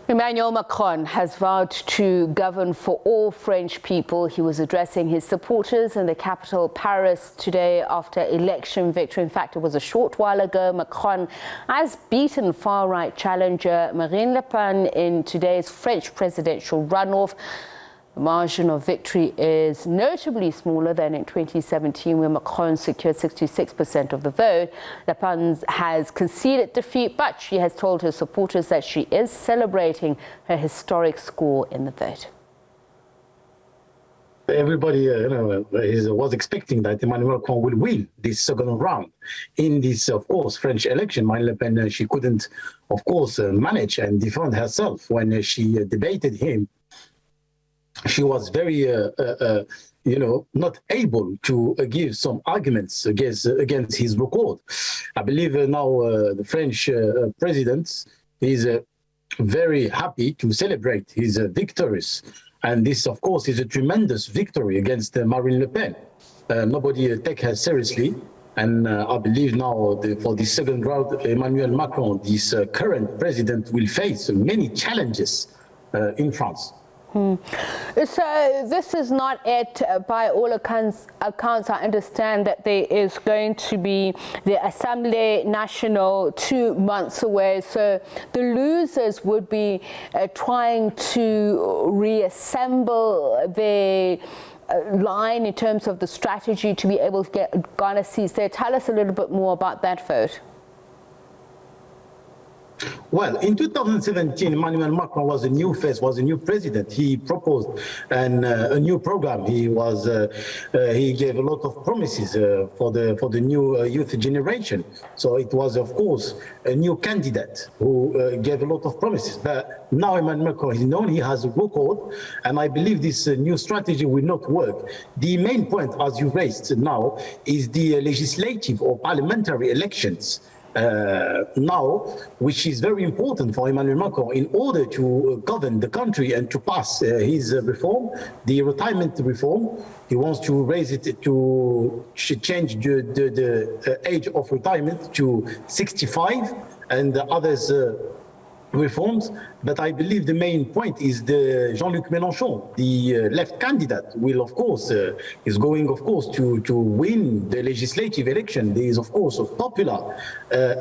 Emmanuel Macron has vowed to govern for all French people. He was addressing his supporters in the capital, Paris, today after election victory. In fact, it was a short while ago. Macron has beaten far-right challenger Marine Le Pen in today's French presidential runoff. The margin of victory is notably smaller than in 2017, where Macron secured 66% of the vote. Le Pen has conceded defeat, but she has told her supporters that she is celebrating her historic score in the vote. Everybody was expecting that Emmanuel Macron will win this second round in this, of course, French election. Marine Le Pen, she couldn't, of course, manage and defend herself when she debated him. She was very, not able to give some arguments against his record. I believe now the French president is very happy to celebrate his victories. And this, of course, is a tremendous victory against Marine Le Pen. Nobody take her seriously. And I believe now for the second round, Emmanuel Macron, this current president, will face many challenges in France. So this is not it. By all accounts, I understand that there is going to be the Assemblée Nationale 2 months away. So the losers would be trying to reassemble their line in terms of the strategy to be able to garner seats there. Tell us a little bit more about that vote. Well, in 2017, Emmanuel Macron was a new face, was a new president. He proposed a new program. He gave a lot of promises for the new youth generation. So it was, of course, a new candidate who gave a lot of promises. But now Emmanuel Macron is known, he has a record, and I believe this new strategy will not work. The main point, as you raised now, is the legislative or parliamentary elections. Now, which is very important for Emmanuel Macron in order to govern the country and to pass his reform, the retirement reform. He wants to raise it to change the age of retirement to 65 and the others reforms. But I believe the main point is the Jean-Luc Mélenchon, the left candidate, will of course is going of course to win the legislative election. There is of course a popular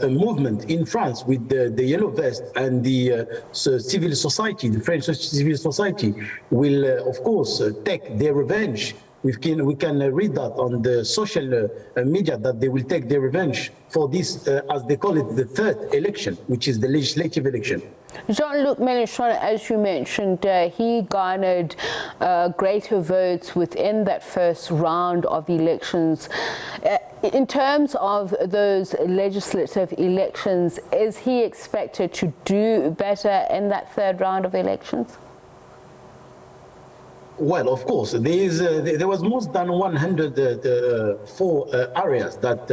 movement in France with the yellow vest, and the civil society, the French civil society will of course take their revenge. We can read that on the social media that they will take their revenge for this, as they call it, the third election, which is the legislative election. Jean-Luc Mélenchon, as you mentioned, he garnered greater votes within that first round of elections. In terms of those legislative elections, is he expected to do better in that third round of elections? Well, of course, there was more than 104 areas that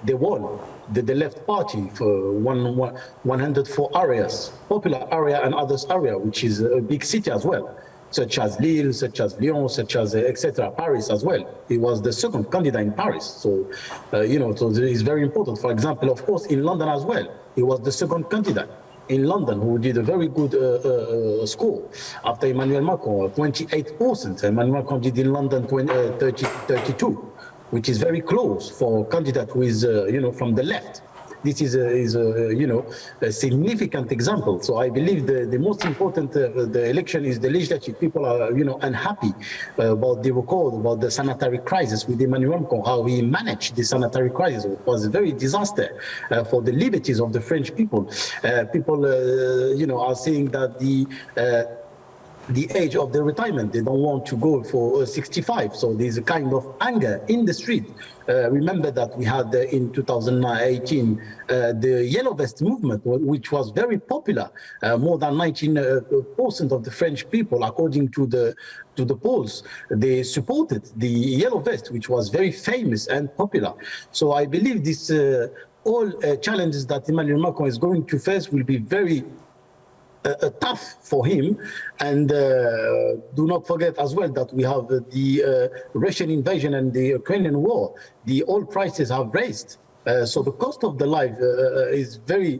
they won. The left party for 104 areas, popular area and others area, which is a big city as well, such as Lille, such as Lyon, such as etc. Paris as well. He was the second candidate in Paris, so so it's very important. For example, of course, in London as well, he was the second candidate in London, who did a very good score after Emmanuel Macron, 28%. Emmanuel Macron did in London 32, which is very close for a candidate who is, from the left. This is a significant example. So I believe the most important the election is the legislative. People are unhappy about the record, about the sanitary crisis with Emmanuel Macron, how he managed the sanitary crisis. It was a very disaster for the liberties of the French people. People are saying that the age of the retirement, they don't want to go for 65. So there's a kind of anger in the street. Remember that we had in 2018 the Yellow Vest movement, which was very popular. More than 19% of the French people, according to the polls, they supported the Yellow Vest, which was very famous and popular. So I believe this all challenges that Emmanuel Macron is going to face will be very tough for him. And do not forget as well that we have the Russian invasion and the Ukrainian war. The oil prices have raised. So the cost of the life is very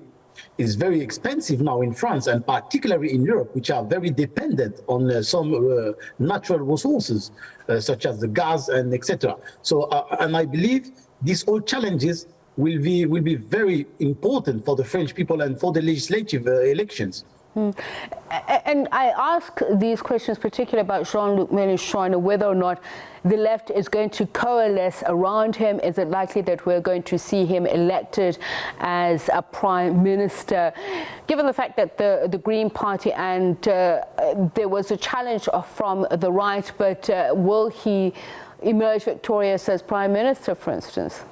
is very expensive now in France, and particularly in Europe, which are very dependent on some natural resources, such as the gas and etc. So, and I believe these all challenges will be very important for the French people and for the legislative elections. And I ask these questions particularly about Jean-Luc Mélenchon, whether or not the left is going to coalesce around him. Is it likely that we're going to see him elected as a prime minister? Given the fact that the Green Party and there was a challenge from the right, but will he emerge victorious as prime minister, for instance?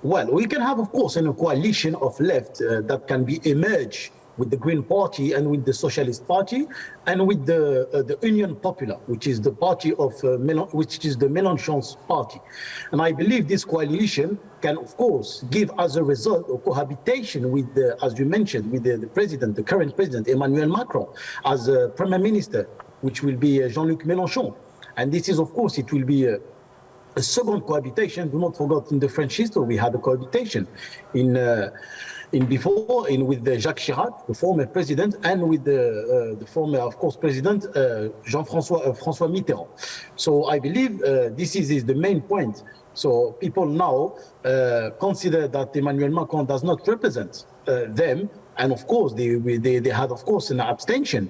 Well, we can have, of course, a coalition of left that can be emerge with the Green Party and with the Socialist Party and with the Union Popular, which is the party of which is the Mélenchon's party. And I believe this coalition can, of course, give as a result a cohabitation with, as you mentioned, with the president, the current president, Emmanuel Macron, as Prime Minister, which will be Jean-Luc Mélenchon. And this is, of course, it will be a second cohabitation. Do not forget, in the French history, we had a cohabitation with Jacques Chirac, the former president, and with the former, of course, president François Mitterrand. So I believe this is the main point. So people now consider that Emmanuel Macron does not represent them, and of course they had, of course, an abstention.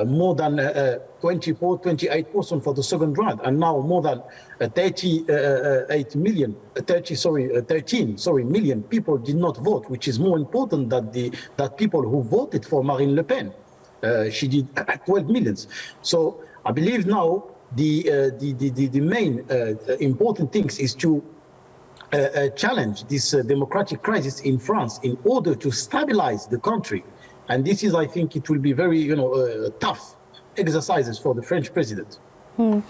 More than 28% for the second round, and now more than 13 million people did not vote, which is more important than that people who voted for Marine Le Pen. She did 12 millions. So I believe now the main important things is to challenge this democratic crisis in France in order to stabilize the country. And this is, I think, it will be very, tough exercises for the French president. So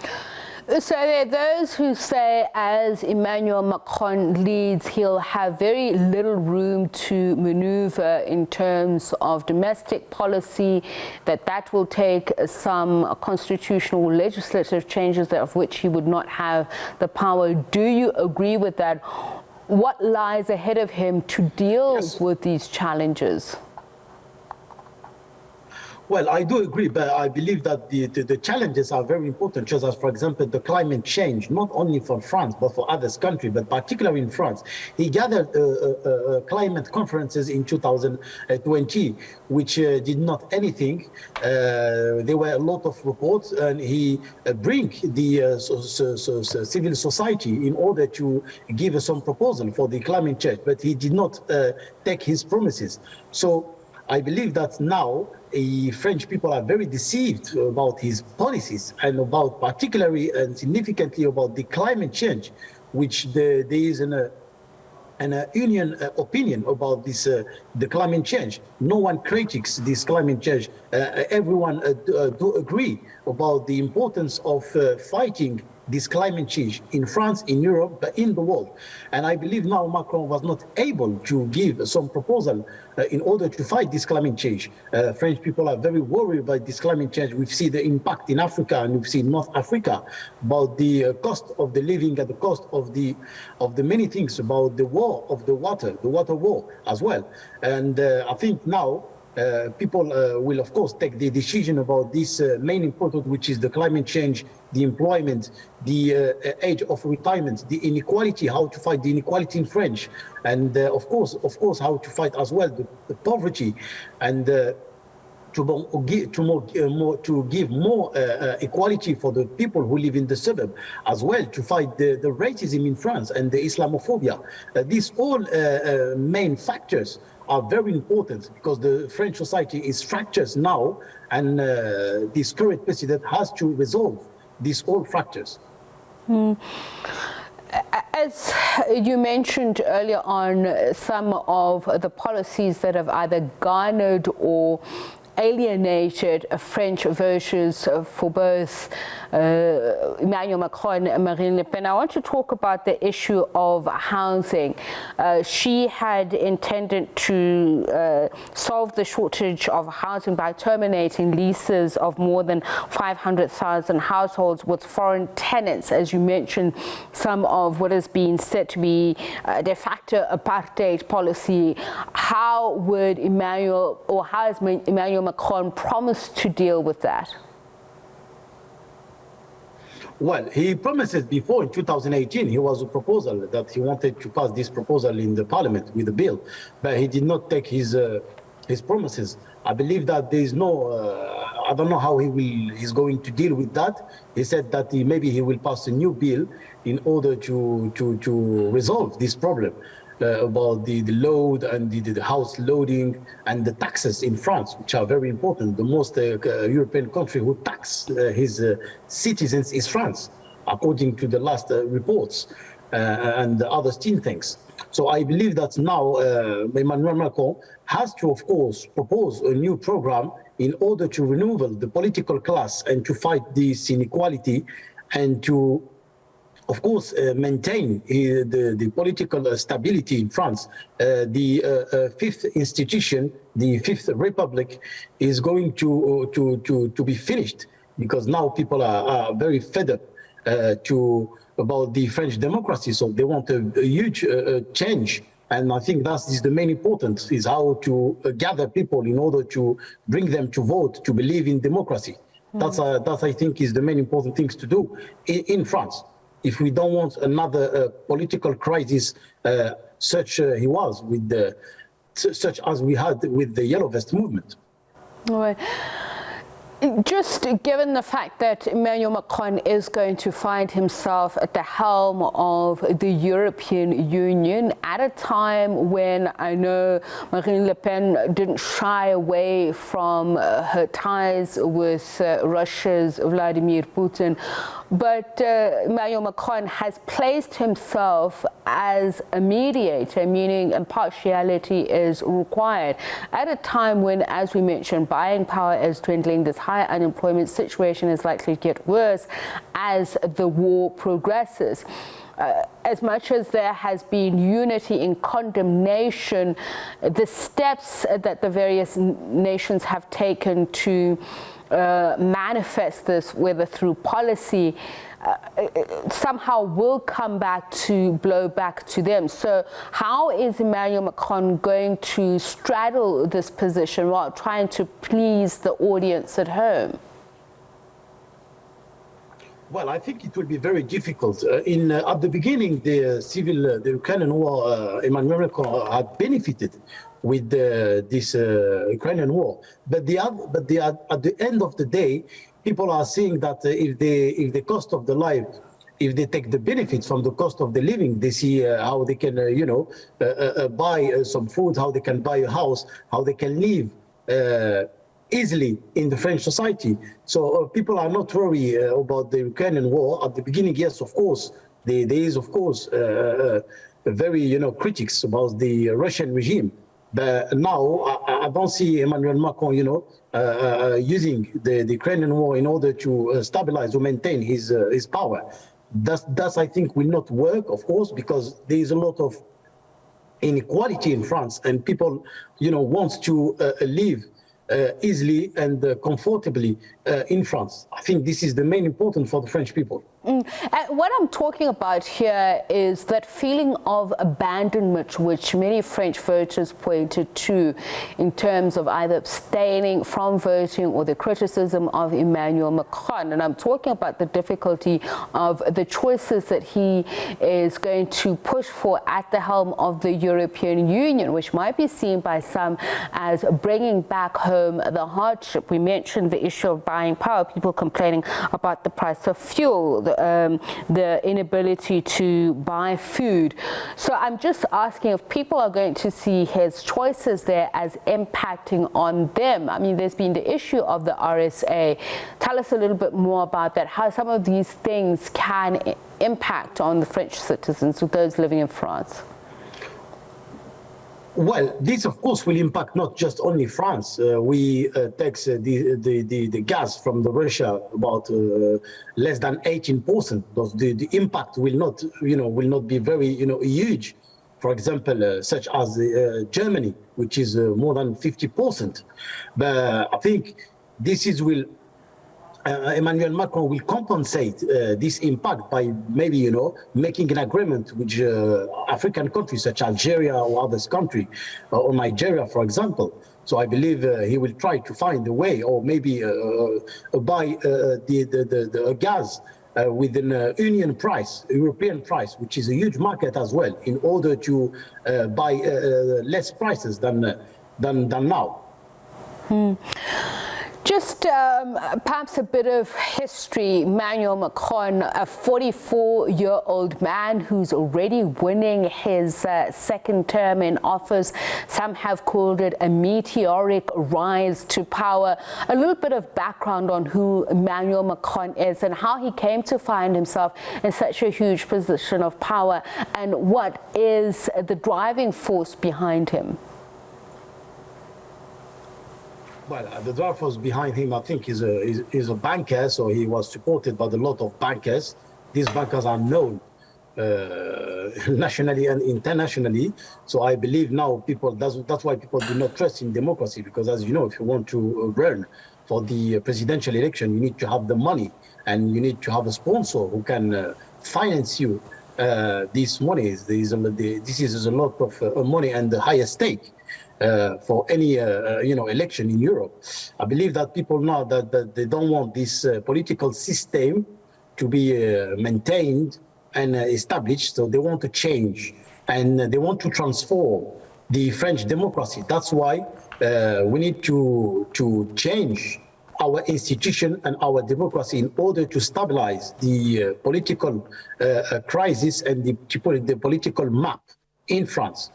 there are those who say, as Emmanuel Macron leads, he'll have very little room to maneuver in terms of domestic policy, that will take some constitutional legislative changes of which he would not have the power. Do you agree with that? What lies ahead of him to deal with these challenges? Well, I do agree, but I believe that the challenges are very important, just as, for example, the climate change, not only for France, but for other countries, but particularly in France. He gathered climate conferences in 2020, which did not anything. There were a lot of reports, and he bring the civil society in order to give some proposal for the climate change, but he did not take his promises. So I believe that now French people are very deceived about his policies, and about particularly and significantly about the climate change, which there is an union opinion about this the climate change. No one critiques this climate change. Everyone do agree about the importance of fighting this climate change in France, in Europe, but in the world. And I believe now Macron was not able to give some proposal in order to fight this climate change. French people are very worried about this climate change. We've seen the impact in Africa, and we've seen North Africa, about the cost of the living and the cost of the many things, about the war of the water war as well. And I think now people will, of course, take the decision about this main important, which is the climate change, the employment, the age of retirement, the inequality, how to fight the inequality in French, and of course, how to fight as well the poverty, and to give more equality for the people who live in the suburb, as well to fight the racism in France and the Islamophobia. These all main factors are very important, because the French society is fractured now, and this current president has to resolve these all fractures. As you mentioned earlier on, some of the policies that have either garnered or alienated French voters for both Emmanuel Macron and Marine Le Pen. I want to talk about the issue of housing. She had intended to solve the shortage of housing by terminating leases of more than 500,000 households with foreign tenants. As you mentioned, some of what has been said to be de facto apartheid policy. How would how has Emmanuel Macron promised to deal with that? Well, he promised it before in 2018. He was a proposal that he wanted to pass this proposal in the parliament with a bill, but he did not take his promises. I believe that there is no, I don't know how he's going to deal with that. He said that maybe he will pass a new bill in order to resolve this problem. About the load and the house loading and the taxes in France, which are very important. The most European country who tax his citizens is France, according to the last reports and the other think tanks. So I believe that now Emmanuel Macron has to, of course, propose a new program in order to renewal the political class and to fight this inequality and to, of course, maintain the political stability in France. The fifth institution, the Fifth Republic, is going to be finished because now people are very fed up about the French democracy. So they want a huge change. And I think that is the main importance, is how to gather people in order to bring them to vote, to believe in democracy. That I think is the main important things to do in France. If we don't want another political crisis such he was with such as we had with the Yellow Vest movement. All right. Just given the fact that Emmanuel Macron is going to find himself at the helm of the European Union at a time when I know Marine Le Pen didn't shy away from her ties with Russia's Vladimir Putin, but Emmanuel Macron has placed himself as a mediator, meaning impartiality is required, at a time when, as we mentioned, buying power is dwindling, this high unemployment situation is likely to get worse as the war progresses. As much as there has been unity in condemnation, the steps that the various nations have taken to manifest this, whether through policy, somehow will come back to blow back to them. So how is Emmanuel Macron going to straddle this position while trying to please the audience at home? Well, I think it will be very difficult. At the beginning, the Ukrainian war, Emmanuel Macron had benefited with this Ukrainian war. But at the end of the day, people are seeing that if the cost of the life, if they take the benefits from the cost of the living, they see how they can, buy some food, how they can buy a house, how they can live easily in the French society. So people are not worried about the Ukrainian war. At the beginning, yes, of course, there is, of course, very, critics about the Russian regime. But now I don't see Emmanuel Macron, using the Ukrainian war in order to stabilize or maintain his power. That I think will not work, of course, because there is a lot of inequality in France, and people, want to live easily and comfortably in France. I think this is the main important for the French people. And what I'm talking about here is that feeling of abandonment which many French voters pointed to in terms of either abstaining from voting or the criticism of Emmanuel Macron. And I'm talking about the difficulty of the choices that he is going to push for at the helm of the European Union, which might be seen by some as bringing back home the hardship. We mentioned the issue of buying power, people complaining about the price of fuel, the inability to buy food. So I'm just asking if people are going to see his choices there as impacting on them. I mean, there's been the issue of the RSA. Tell us a little bit more about that, how some of these things can impact on the French citizens, those living in France. Well, this of course will impact not just only France. We tax the gas from the Russia about less than 18%. The impact will not, will not be very, huge. For example, such as Germany, which is more than 50%. But I think this is Emmanuel Macron will compensate this impact by maybe, making an agreement with African countries such as Algeria or other countries, or Nigeria, for example. So I believe he will try to find a way, or maybe buy the gas within an union price, European price, which is a huge market as well, in order to buy less prices than now. Just perhaps a bit of history. Emmanuel Macron, a 44-year-old man who's already winning his second term in office. Some have called it a meteoric rise to power. A little bit of background on who Emmanuel Macron is and how he came to find himself in such a huge position of power, and what is the driving force behind him. Well, the driving force behind him, I think, is a banker. So he was supported by a lot of bankers. These bankers are known nationally and internationally. So I believe now that's why people do not trust in democracy, because, as you know, if you want to run for the presidential election, you need to have the money, and you need to have a sponsor who can finance you. These monies, this is a lot of money and the highest stake. For any election in Europe. I believe that people know that they don't want this political system to be maintained and established, so they want to change, and they want to transform the French democracy. That's why we need to change our institution and our democracy in order to stabilize the political crisis and the political map in France,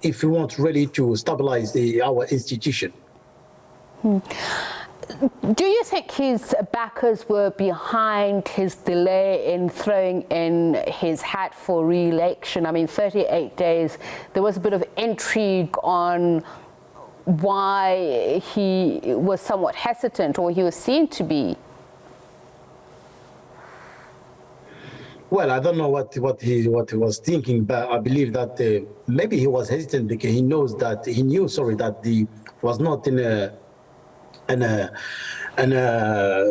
if we want really to stabilize our institution. Do you think his backers were behind his delay in throwing in his hat for re-election? I mean, 38 days, there was a bit of intrigue on why he was somewhat hesitant, or he was seen to be. Well, I don't know what he was thinking, but I believe that maybe he was hesitant because he knew that the was not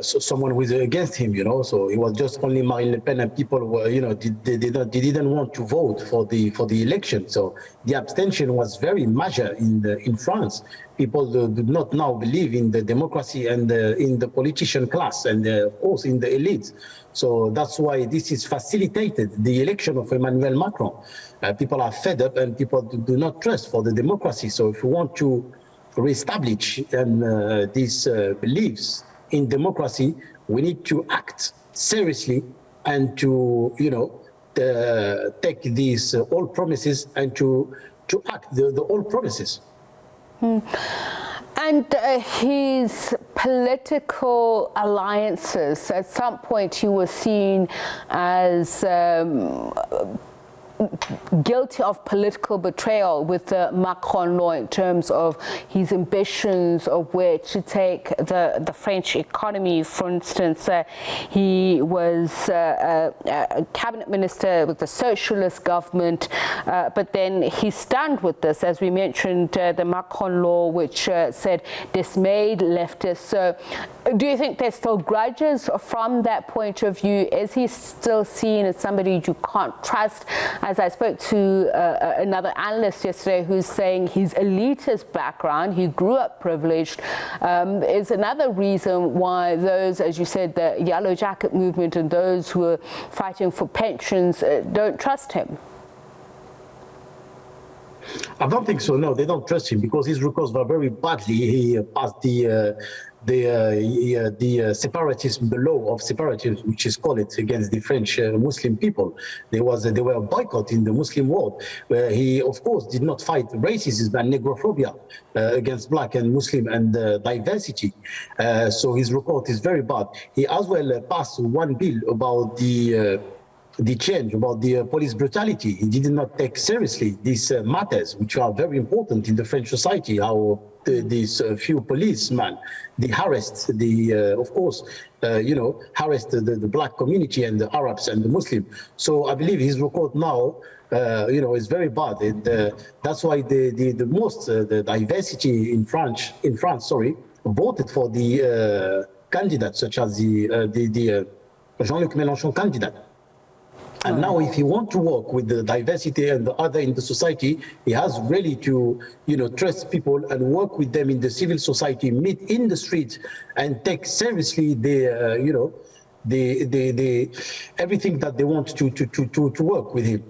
someone who was against him, So it was just only Marine Le Pen, and people were, they didn't want to vote for the election. So the abstention was very major in France. People do not now believe in the democracy and in the politician class, and of course in the elites. So that's why this is facilitated, the election of Emmanuel Macron. People are fed up, and people do not trust for the democracy. So if you want to reestablish these beliefs in democracy, we need to act seriously and to, take these old promises and to act the old promises. And his political alliances, at some point he was seen as guilty of political betrayal with the Macron law, in terms of his ambitions of where to take the French economy. For instance, he was a cabinet minister with the socialist government, but then he stunned with this, as we mentioned, the Macron law, which said dismayed leftists. So do you think there's still grudges from that point of view? Is he still seen as somebody you can't trust? As I spoke to another analyst yesterday who's saying his elitist background, he grew up privileged, is another reason why those, as you said, the Yellow Jacket movement and those who are fighting for pensions don't trust him. I don't think so. No, they don't trust him because his records were very badly. He passed the separatism, the law of separatism, which is called it, against the French Muslim people. They were boycott in the Muslim world, where he, of course, did not fight racism and negrophobia against black and Muslim and diversity. So his record is very bad. He as well passed one bill about the the change, about the police brutality. He did not take seriously these matters, which are very important in the French society, how these few policemen, they harassed of course, harassed the black community and the Arabs and the Muslim. So I believe his record now, is very bad. That's why the diversity in France, voted for the candidates such as the Jean-Luc Mélenchon candidate. And now if he wants to work with the diversity and the other in the society, he has really to, trust people and work with them in the civil society, meet in the streets and take seriously everything that they want to work with him.